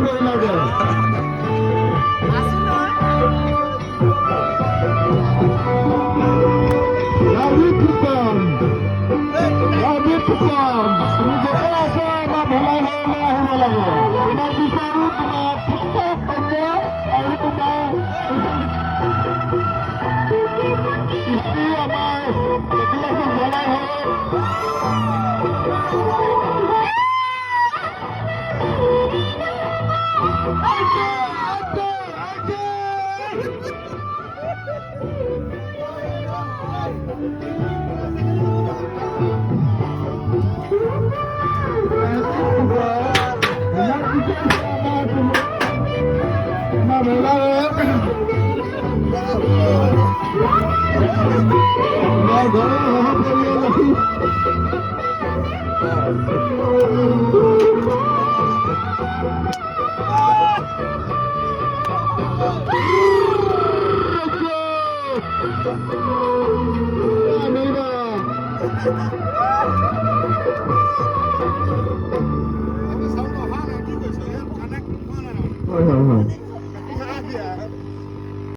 ভালোই লাগে Lagi tukang Ini berasa Nama lagi Ini disaru Cuma pusat saja Ayo tukang Istri amai Kejelas balai Hãy subscribe cho kênh Ghiền Mì Gõ để không bỏ lỡ những video hấp dẫn